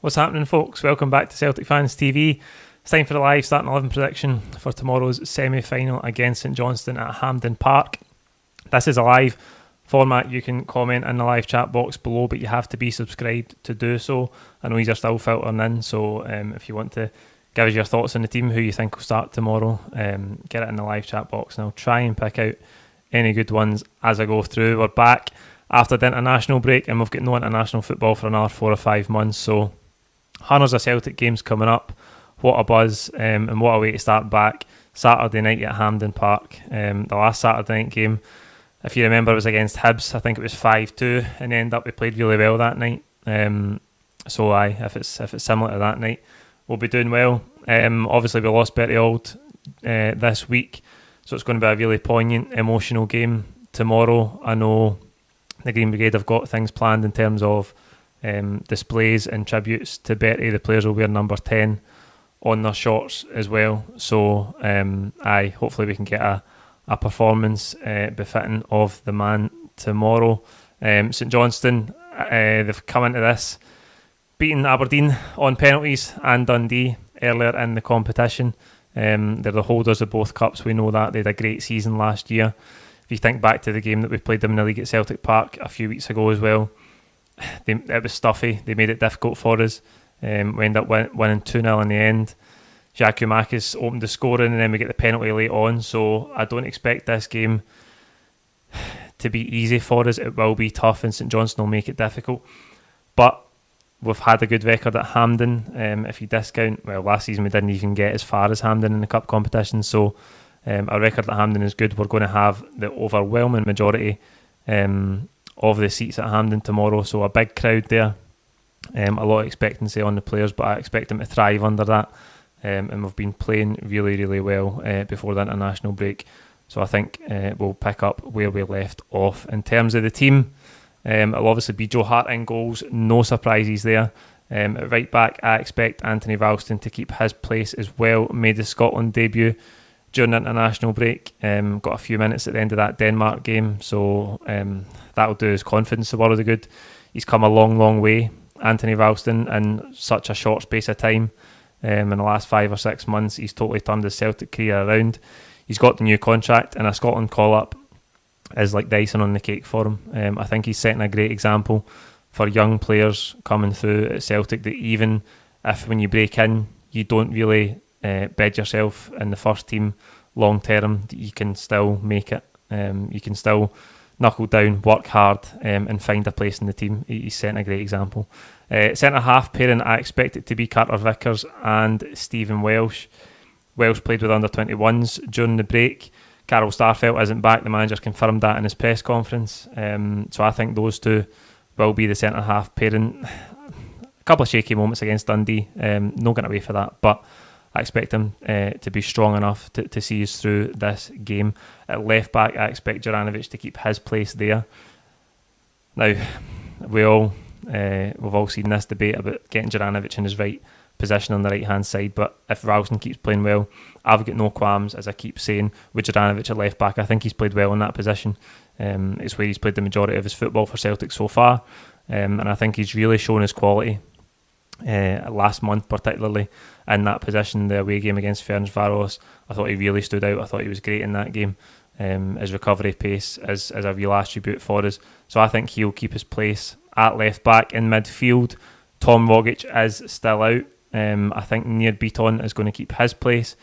What's happening, folks? Welcome back to Celtic Fans TV. It's time for the live starting 11 prediction for tomorrow's semi-final against St Johnstone at Hampden Park. This is a live format. You can comment in the live chat box below, but you have to be subscribed to do so. I know these are still filtering in, so if you want to give us your thoughts on the team, who you think will start tomorrow, get it in the live chat box, and I'll try and pick out any good ones as I go through. We're back after the international break, and we've got no international football for another 4 or 5 months, so hundreds of Celtic games coming up. What a buzz, and what a way to start back. Saturday night at Hampden Park. The last Saturday night game, if you remember, was against Hibs. I think it was 5-2, and ended up we played really well that night. So if it's similar to that night, we'll be doing well. Obviously we lost Betty Auld this week, so it's going to be a really poignant, emotional game tomorrow. I know the Green Brigade have got things planned in terms of displays and tributes to Betty. The players will wear number 10 on their shorts as well, so hopefully we can get a performance befitting of the man tomorrow. St Johnstone, they've come into this beating Aberdeen on penalties and Dundee earlier in the competition. They're the holders of both cups. We know that they had a great season last year. If you think back to the game that we played them in the league at Celtic Park a few weeks ago as well, it was stuffy. They made it difficult for us. We ended up winning 2-0 in the end. Giakoumakis opened the scoring, and then we get the penalty late on. So I don't expect this game to be easy for us. It will be tough, and St Johnstone will make it difficult. But we've had a good record at Hampden. If you discount, last season we didn't even get as far as Hampden in the cup competition. So our record at Hampden is good. We're going to have the overwhelming majority of the seats at Hampden tomorrow, so a big crowd there. A lot of expectancy on the players, but I expect them to thrive under that. And we've been playing really, really well before the international break, so I think we'll pick up where we left off. In terms of the team, it'll obviously be Joe Hart in goals, no surprises there. At right back, I expect Anthony Ralston to keep his place as well. Made his Scotland debut during the international break, got a few minutes at the end of that Denmark game, so that'll do his confidence the world of good. He's come a long, long way, Anthony Ralston, in such a short space of time. In the last 5 or 6 months, he's totally turned his Celtic career around. He's got the new contract, and a Scotland call-up is like the icing on the cake for him. I think he's setting a great example for young players coming through at Celtic, that even if when you break in, you don't really bed yourself in the first team long term, you can still make it. You can still knuckle down, work hard, and find a place in the team. He's setting a great example. Centre half pairing, I expect it to be Carter Vickers and Stephen Welsh. Welsh played with under 21s during the break. Carol Starfelt isn't back. The manager confirmed that in his press conference. So I think those two will be the centre half pairing. A couple of shaky moments against Dundee, no getting away for that, but I expect him to be strong enough to see us through this game. At left back, I expect Juranovic to keep his place there. Now, we've all seen this debate about getting Juranovic in his right position on the right hand side, but if Ralston keeps playing well, I've got no qualms, as I keep saying, with Juranovic at left back. I think he's played well in that position. It's where he's played the majority of his football for Celtic so far, and I think he's really shown his quality last month, particularly in that position. The away game against Ferencváros, I thought he really stood out. I thought he was great in that game. His recovery pace is a real attribute for us, so I think he'll keep his place at left back. In midfield, Tom Rogic is still out. I think Nir Beaton is going to keep his place.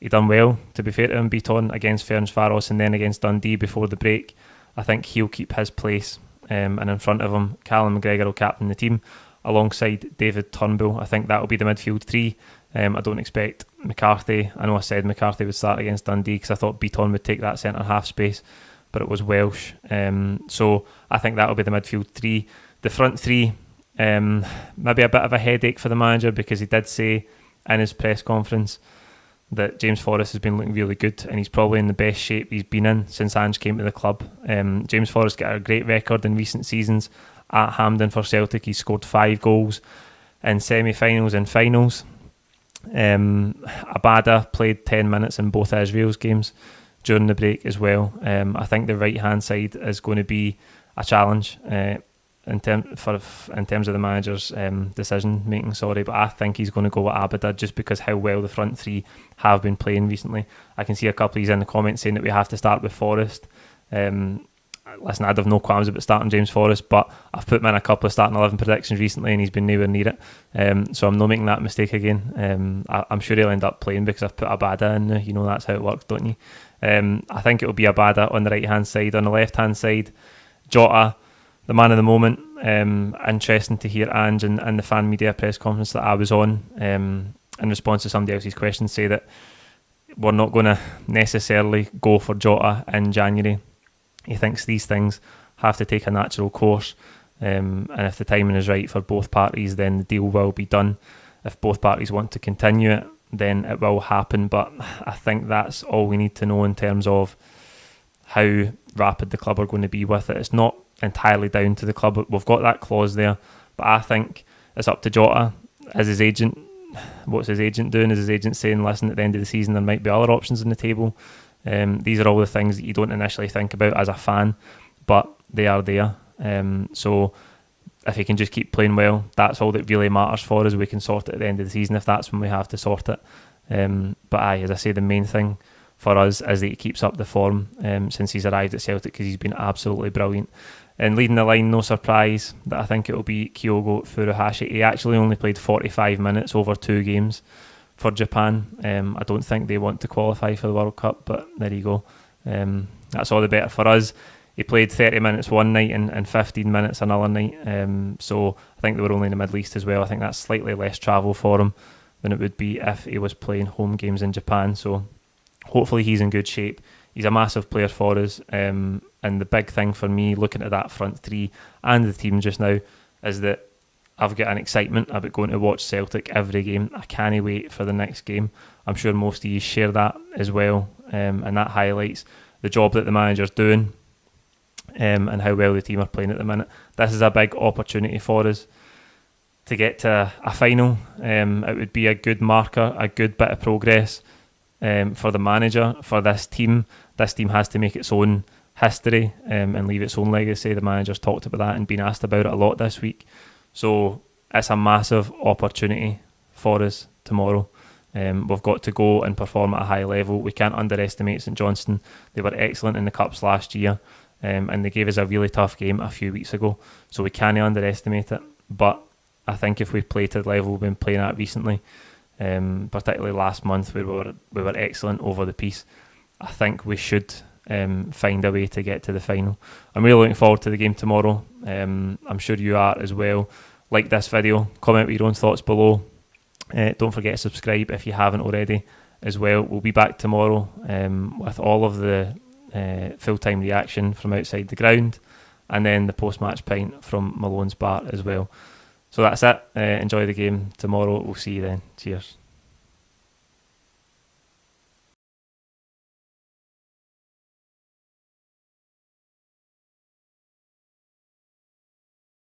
He done well, to be fair to him, Beaton, against Ferencváros and then against Dundee before the break. I think he'll keep his place, and in front of him, Callum McGregor will captain the team alongside David Turnbull. I think that will be the midfield three. I don't expect McCarthy. I know I said McCarthy would start against Dundee because I thought Beaton would take that centre half space, but it was Welsh. So I think that will be the midfield three. The front three, maybe a bit of a headache for the manager, because he did say in his press conference that James Forrest has been looking really good, and he's probably in the best shape he's been in since Ange came to the club. James Forrest got a great record in recent seasons at Hampden for Celtic. He scored 5 goals in semi-finals and finals. Abada played 10 minutes in both Israel's games during the break as well. I think the right hand side is going to be a challenge. in terms of the manager's decision making. Sorry, but I think he's going to go with Abada just because how well the front three have been playing recently. I can see a couple of these in the comments saying that we have to start with Forrest. Listen, I'd have no qualms about starting James Forrest, but I've put him in a couple of starting 11 predictions recently and he's been nowhere near it. So I'm not making that mistake again. I'm sure he'll end up playing because I've put Abada in now. You know that's how it works, don't you? I think it'll be Abada on the right hand side. On the left hand side, Jota, the man of the moment. Interesting to hear Ange and the fan media press conference that I was on in response to somebody else's question say that we're not going to necessarily go for Jota in January. He thinks these things have to take a natural course, and if the timing is right for both parties, then the deal will be done. If both parties want to continue it, then it will happen. But I think that's all we need to know in terms of how rapid the club are going to be with it. It's not entirely down to the club. We've got that clause there, but I think it's up to Jota as his agent. What's his agent doing? Is his agent saying, listen, at the end of the season there might be other options on the table? These are all the things that you don't initially think about as a fan, but they are there. So if he can just keep playing well, that's all that really matters for us. We can sort it at the end of the season if that's when we have to sort it. But as I say, the main thing for us is that he keeps up the form since he's arrived at Celtic, because he's been absolutely brilliant. And leading the line, no surprise that I think it will be Kyogo Furuhashi. He actually only played 45 minutes over 2 games for Japan. I don't think they want to qualify for the World Cup, but there you go. That's all the better for us. He played 30 minutes one night and 15 minutes another night. So I think they were only in the Middle East as well. I think that's slightly less travel for him than it would be if he was playing home games in Japan. So hopefully he's in good shape. He's a massive player for us. And the big thing for me, looking at that front three and the team just now, is that I've got an excitement about going to watch Celtic every game. I can't wait for the next game. I'm sure most of you share that as well. And that highlights the job that the manager's doing and how well the team are playing at the minute. This is a big opportunity for us to get to a final. It would be a good marker, a good bit of progress for the manager, for this team. This team has to make its own history and leave its own legacy. The manager's talked about that and been asked about it a lot this week. So it's a massive opportunity for us tomorrow. We've got to go and perform at a high level. We can't underestimate St Johnstone. They were excellent in the Cups last year, and they gave us a really tough game a few weeks ago. So we can't underestimate it. But I think if we play to the level we've been playing at recently, particularly last month where we were excellent over the piece, I think we should find a way to get to the final. I'm really looking forward to the game tomorrow. I'm sure you are as well. Like this video, comment with your own thoughts below. Don't forget to subscribe if you haven't already as well. We'll be back tomorrow with all of the full-time reaction from outside the ground, and then the post-match pint from Malone's bar as well. So that's it. Enjoy the game tomorrow. We'll see you then. Cheers.